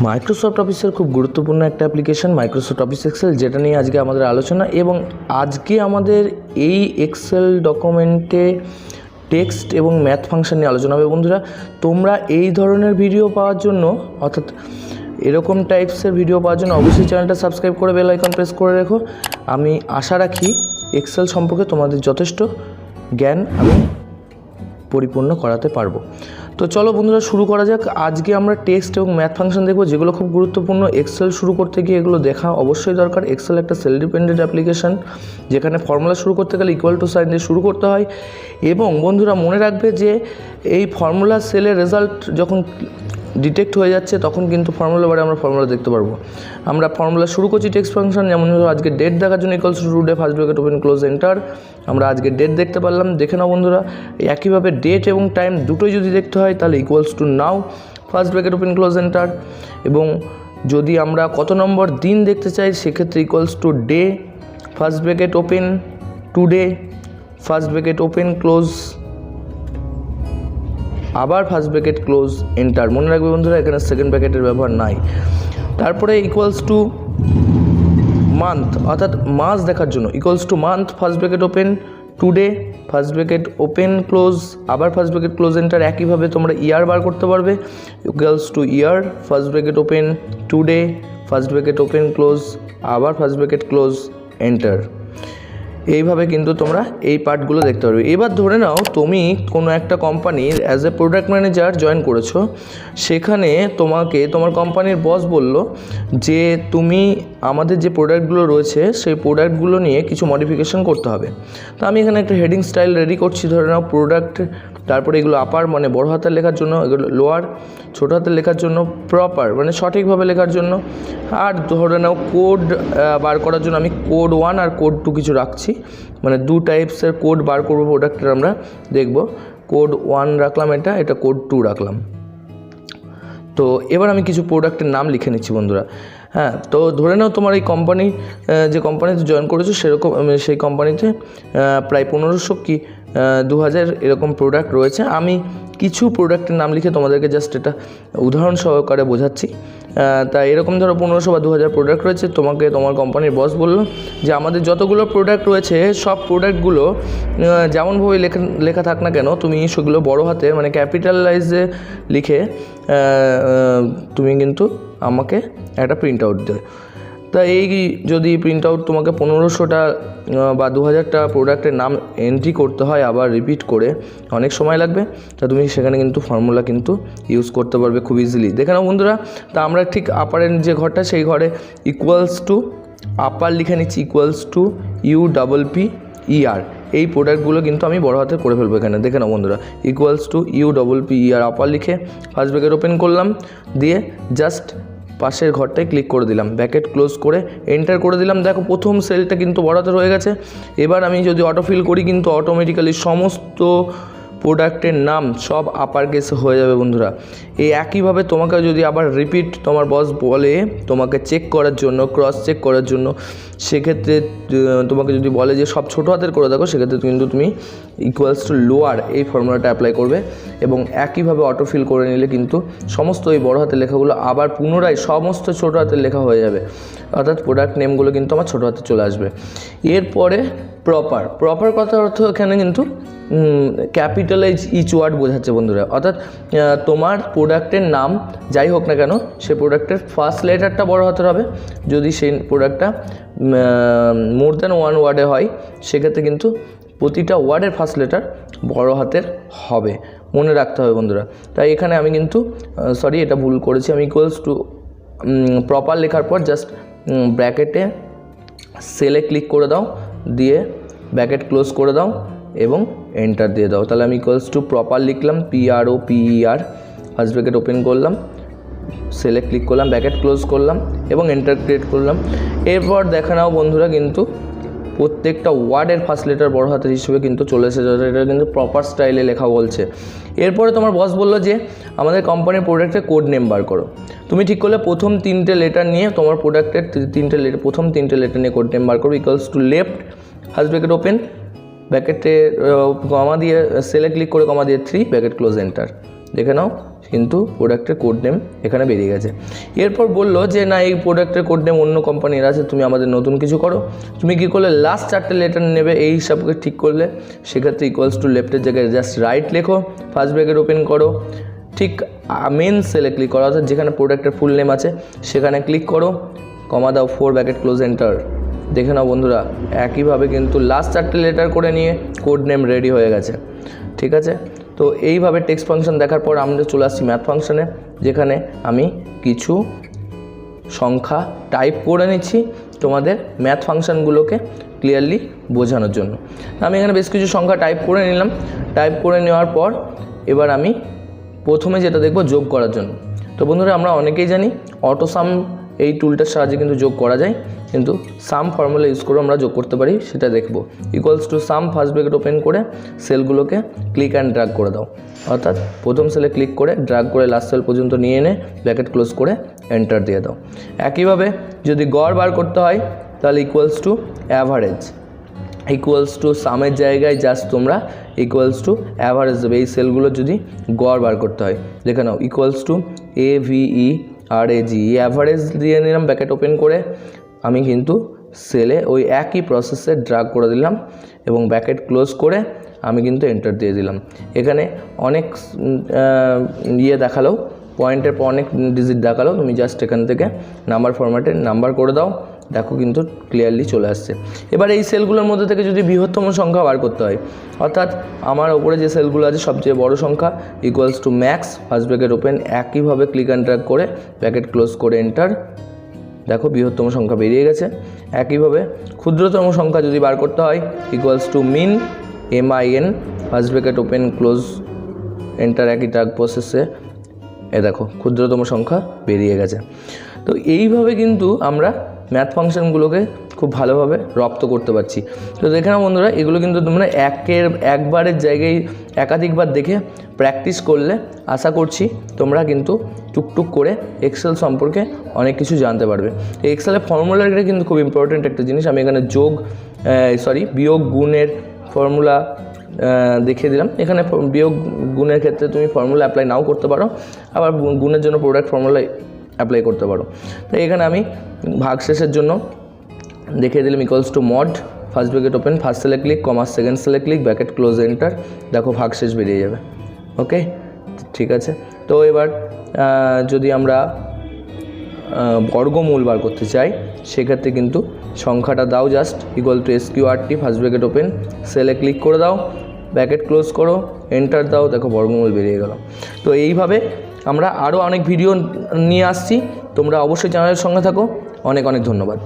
Microsoft অফিসের খুব গুরুত্বপূর্ণ একটা অ্যাপ্লিকেশন মাইক্রোসফট অফিস এক্সেল, যেটা নিয়ে আজকে আমাদের আলোচনা। এবং আজকে আমাদের এই এক্সেল ডকুমেন্টে টেক্সট এবং ম্যাথ ফাংশন নিয়ে আলোচনা হবে। বন্ধুরা, তোমরা এই ধরনের ভিডিও পাওয়ার জন্য, অর্থাৎ এরকম টাইপসের ভিডিও পাওয়ার জন্য অবশ্যই চ্যানেলটা সাবস্ক্রাইব করে বেল আইকন প্রেস করে রেখো। আমি আশা রাখি এক্সেল সম্পর্কে তোমাদের যথেষ্ট জ্ঞান আমি পরিপূর্ণ করাতে পারবো। তো চলো বন্ধুরা, শুরু করা যাক। আজকে আমরা টেক্সট এবং ম্যাথ ফাংশন দেখবো, যেগুলো খুব গুরুত্বপূর্ণ। এক্সেল শুরু করতে গিয়ে এগুলো দেখা অবশ্যই দরকার। এক্সেল একটা সেল ডিপেন্ডেন্ট অ্যাপ্লিকেশন, যেখানে ফর্মুলা শুরু করতে গেলে ইকুয়াল টু সাইন দিয়ে শুরু করতে হয়। এবং বন্ধুরা মনে রাখবে যে এই ফর্মুলা সেলের রেজাল্ট যখন ডিটেক্ট হয়ে যাচ্ছে, তখন কিন্তু ফর্মুলা বারে আমরা ফর্মুলা দেখতে পারবো। আমরা ফর্মুলা শুরু করছি টেক্সট ফাংশন, যেমন আজকে ডেট দেখার জন্য equals to today first bracket open close enter. আমরা আজকে ডেট দেখতে পারলাম, দেখে নাও বন্ধুরা। একইভাবে ডেট এবং টাইম দুটোই যদি দেখতে হয় তাহলে ইকুয়ালস টু নাও first bracket open close enter. এবং যদি আমরা কত নম্বর দিন দেখতে চাই, সেক্ষেত্রে equals to day first bracket open today first bracket open close, আবার ফার্স্ট ব্র্যাকেট ক্লোজ এন্টার। মনে রাখবে বন্ধুরা, এখানে সেকেন্ড ব্র্যাকেটের ব্যবহার নাই। তারপরে ইকুয়ালস টু মান্থ, অর্থাৎ মাস দেখার জন্য equals to month first bracket open today first bracket open close, আবার ফার্স্ট ব্র্যাকেট ক্লোজ এন্টার। একইভাবে তোমরা ইয়ার বার করতে পারবে, equals to year first bracket open today first bracket open close, আবার ফার্স্ট ব্র্যাকেট ক্লোজ এন্টার। এইভাবে কিন্তু তোমরা এই পার্টগুলো দেখতে পারবে। এবার ধরে নাও তুমি কোনো একটা কোম্পানির as a product manager join করেছো। সেখানে তোমাকে তোমার কোম্পানির বস বলল যে তুমি আমাদের যে প্রোডাক্টগুলো রয়েছে সেই প্রোডাক্টগুলো নিয়ে কিছু মডিফিকেশন করতে হবে। তো আমি এখানে একটা হেডিং স্টাইল রেডি করছি। ধরে নাও প্রোডাক্ট, তারপরে এগুলো আপার মানে বড় হাতের লেখার জন্য, এগুলো লোয়ার ছোটো হাতের লেখার জন্য, প্রপার মানে সঠিকভাবে লেখার জন্য। আর ধরে নাও কোড বার করার জন্য আমি কোড 1 আর কোড 2 কিছু রাখছি, মানে দু টাইপসের কোড বার করবো প্রোডাক্টের। আমরা দেখব কোড 1 রাখলাম, এটা কোড 2 রাখলাম। তো এবার আমি কিছু প্রোডাক্টের নাম লিখে নিচ্ছি বন্ধুরা। হ্যাঁ, তো ধরে নাও তোমার এই কোম্পানি, যে কোম্পানিতে জয়েন করেছো সেরকম সেই কোম্পানিতে প্রায় 1500 কি 2000 এরকম প্রোডাক্ট রয়েছে। আমি কিছু প্রোডাক্টের নাম লিখে তোমাদেরকে জাস্ট এটা উদাহরণ সহকারে বোঝাচ্ছি। তাই এরকম ধরো 1500 বা 2000 প্রোডাক্ট রয়েছে। তোমাকে তোমার কোম্পানির বস বললো যে আমাদের যতগুলো প্রোডাক্ট রয়েছে সব প্রোডাক্টগুলো যেমনভাবে লেখা থাক না কেন, তুমি সেগুলো বড় হাতে মানে ক্যাপিটালাইজে লিখে তুমি কিন্তু আমাকে একটা প্রিন্ট আউট দেবে। তা এই যদি প্রিন্ট আউট তোমাকে 1500টা বা 2000টা প্রোডাক্টের নাম এন্ট্রি করতে হয়, আবার রিপিট করে অনেক সময় লাগবে। তা তুমি সেখানে কিন্তু ফর্মুলা কিন্তু ইউজ করতে পারবে খুব ইজিলি। দেখে নাও বন্ধুরা, তা আমরা ঠিক আপারের যে ঘরটা সেই ঘরে ইকুয়ালস টু আপার লিখে নিচ্ছি, ইকুয়ালস টু UPPER। এই প্রোডাক্টগুলো কিন্তু আমি বড় হাতে করে ফেলবো এখানে। দেখে নাও বন্ধুরা, ইকুয়ালস টু UPPER আপার লিখে ফার্স্ট ব্র্যাকেট ওপেন করলাম, দিয়ে জাস্ট পাশের ঘরটায় ক্লিক করে দিলাম, ব্র্যাকেট ক্লোজ করে এন্টার করে দিলাম। দেখো প্রথম সেলটা কিন্তু বড় হাতের হয়ে গেছে। এবার আমি যদি অটোফিল করি, কিন্তু অটোমেটিক্যালি সমস্ত প্রোডাক্টের নাম সব আপার কেসে হয়ে যাবে বন্ধুরা। এই একইভাবে তোমাকে যদি আবার রিপিট তোমার বস বলে তোমাকে চেক করার জন্য, ক্রস চেক করার জন্য, সেক্ষেত্রে তোমাকে যদি বলে যে সব ছোটো হাতের করে দেখো, সেক্ষেত্রে কিন্তু তুমি ইকুয়ালস টু লোয়ার এই ফর্মুলাটা অ্যাপ্লাই করবে। এবং একইভাবে অটোফিল করে নিলে কিন্তু সমস্ত এই বড় হাতের লেখাগুলো আবার পুনরায় সমস্ত ছোটো হাতের লেখা হয়ে যাবে, অর্থাৎ প্রোডাক্ট নেমগুলো কিন্তু আমার ছোটো হাতে চলে আসবে। এরপরে প্রপার কথার অর্থ এখানে কিন্তু ক্যাপিটালাইজ ইচ ওয়ার্ড বোঝাচ্ছে বন্ধুরা। অর্থাৎ তোমার প্রোডাক্টের নাম যাই হোক না কেন, সে প্রোডাক্টের ফার্স্ট লেটারটা বড় হাতের হবে। যদি সেই প্রোডাক্টটা মোর দ্যান 1 ওয়ার্ডে হয়, সেক্ষেত্রে কিন্তু প্রতিটা ওয়ার্ডের ফার্স্ট লেটার বড় হাতের হবে, মনে রাখতে হবে বন্ধুরা। তাই এখানে আমি কিন্তু সরি, এটা ভুল করেছি। আমি ইকুয়ালস টু প্রপার লেখার পর জাস্ট ব্র্যাকেটে সেলে ক্লিক করে দাও, দিয়ে ব্র্যাকেট ক্লোজ করে দাও এবং এন্টার দিয়ে দাও। তাহলে আমি ইকুয়ালস টু প্রপার লিখলাম, PROPER ফার্স্ট ব্র্যাকেট ওপেন করলাম, সেলে ক্লিক করলাম, ব্র্যাকেট ক্লোজ করলাম এবং এন্টার ক্রিয়েট করলাম। এরপর দেখে নাও বন্ধুরা, কিন্তু প্রত্যেকটা ওয়ার্ডের ফার্স্ট লেটার বড় হাতের হিসেবে কিন্তু চলে এসেছে। এটা কিন্তু প্রপার স্টাইলে লেখা বলছে। এরপরে তোমার বস বললো যে আমাদের কোম্পানির প্রোডাক্টের কোড নেম বার করো। তুমি ঠিক করলে প্রথম 3টে লেটার নিয়ে তোমার প্রোডাক্টের প্রথম 3টে লেটার নিয়ে কোড নেম বার করো। Equals to left first bracket open, ব্র্যাকেটে কমা দিয়ে সেলে ক্লিক করে কমা দিয়ে 3 ব্র্যাকেট ক্লোজ এন্টার। দেখে নাও কিন্তু প্রোডাক্টের কোড নেম এখানে বেরিয়ে গেছে। এরপর বললো যে না এই প্রোডাক্টের কোড নেম অন্য কোম্পানির আছে, তুমি আমাদের নতুন কিছু করো। তুমি কী করলে লাস্ট 4টে লেটার নেবে, এই হিসাবকে ঠিক করলে। সেক্ষেত্রে ইকুয়ালস টু লেফটের জায়গায় জাস্ট রাইট লেখো, ফার্স্ট ব্র্যাকেট ওপেন করো, ঠিক মেন সেলে ক্লিক করো, অর্থাৎ যেখানে প্রোডাক্টের ফুল নেম আছে সেখানে ক্লিক করো, কমা দাও, 4 ব্র্যাকেট ক্লোজ, এন্টার। দেখে নাও বন্ধুরা, একইভাবে কিন্তু লাস্ট 4টে লেটার করে নিয়ে কোড নেম রেডি হয়ে গেছে। ঠিক আছে, তো এইভাবে টেক্সট ফাংশন দেখার পর আমরা চলে আসছি ম্যাথ ফাংশনে, যেখানে আমি কিছু সংখ্যা টাইপ করে নিচ্ছি তোমাদের ম্যাথ ফাংশনগুলোকে ক্লিয়ারলি বোঝানোর জন্য। আমি এখানে বেশ কিছু সংখ্যা টাইপ করে নিলাম। টাইপ করে নেওয়ার পর এবার আমি প্রথমে যেটা দেখব যোগ করার জন্য। তো বন্ধুরা, আমরা অনেকেই জানি অটো সাম এই টুলটার সাহায্যে কিন্তু যোগ করা যায়, কিন্তু সাম ফর্মুলা ইউজ করে আমরা যোগ করতে পারি, সেটা দেখব। Equals to some, first bracket open করে সেলগুলোকে ক্লিক অ্যান্ড ড্র্যাগ করে দাও, অর্থাৎ প্রথম সেলে ক্লিক করে ড্র্যাগ করে লাস্ট সেল পর্যন্ত নিয়ে এনে ব্র্যাকেট ক্লোজ করে এন্টার দিয়ে দাও। একইভাবে যদি গড় বার করতে হয় তাহলে equals to average, equals to সামের জায়গায় জাস্ট তোমরা ইকুয়ালস টু অ্যাভারেজ দেবে। এই সেলগুলো যদি গড় বার করতে হয়, দেখে নাও, ইকুয়ালস টু AVERAG, অ্যাভারেজ দিয়ে নিলাম ব্র্যাকেট ওপেন করে। আমি কিন্তু সেলে ওই একই প্রসেসে ড্র্যাগ করে দিলাম এবং ব্র্যাকেট ক্লোজ করে আমি কিন্তু এন্টার দিয়ে দিলাম। এখানে অনেক দেখালো, পয়েন্টের পর অনেক ডিজিট দেখালো, তুমি জাস্ট এখান থেকে নাম্বার ফরম্যাটে নাম্বার করে দাও, দেখো কিন্তু ক্লিয়ারলি চলে আসছে। এবার এই সেলগুলোর মধ্যে থেকে যদি বৃহত্তম সংখ্যা বার করতে হয়, অর্থাৎ আমার ওপরে যে সেলগুলো আছে সবচেয়ে বড় সংখ্যা, equals to max, first bracket open, একইভাবে ক্লিক অ্যান্ড ড্র্যাগ করে ব্র্যাকেট ক্লোজ করে এন্টার, দেখো বৃহত্তম সংখ্যা বেরিয়ে গেছে। একইভাবে ক্ষুদ্রতম সংখ্যা যদি বার করতে হয়, equals to min, MIN, first bracket open close enter, একই ট্যাগ প্রসেসে দেখো ক্ষুদ্রতম সংখ্যা বেরিয়ে গেছে। তো এইভাবে কিন্তু আমরা ম্যাথ ফাংশনগুলোকে খুব ভালোভাবে রপ্ত করতে পারছি। তো দেখে নাও বন্ধুরা, এগুলো কিন্তু তোমরা একবারের জায়গায় একাধিকবার দেখে প্র্যাকটিস করলে আশা করছি তোমরা কিন্তু টুকটুক করে এক্সেল সম্পর্কে অনেক কিছু জানতে পারবে। এক্সেলের ফর্মুলাটা কিন্তু খুব ইম্পর্ট্যান্ট একটা জিনিস। আমি এখানে বিয়োগ গুণের ফর্মুলা দেখিয়ে দিলাম। এখানে বিয়োগ গুণের ক্ষেত্রে তুমি ফর্মুলা অ্যাপ্লাই নাও করতে পারো, আবার গুণের জন্য প্রোডাক্ট ফর্মুলা অ্যাপ্লাই করতে পারো। তো এখানে আমি ভাগশেষের জন্য দেখিয়ে দিলাম, equals to mod, first bracket open, first সেলে ক্লিক, কমা সেকেন্ড সেলে ক্লিক, ব্র্যাকেট ক্লোজ এন্টার, দেখো ভাগশেষ বেরিয়ে যাবে। ওকে, ঠিক আছে। তো এবার যদি আমরা বর্গমূল বার করতে চাই, সেক্ষেত্রে কিন্তু সংখ্যাটা দাও just equal to SQRT, first bracket open, সেলে ক্লিক করে দাও, ব্র্যাকেট ক্লোজ করো, এন্টার দাও, দেখো বর্গমূল বেরিয়ে গেল। তো এইভাবে আমরা আরও অনেক ভিডিও নিয়ে আসছি, তোমরা অবশ্যই চ্যানেলের সঙ্গে থাকো। অনেক অনেক ধন্যবাদ।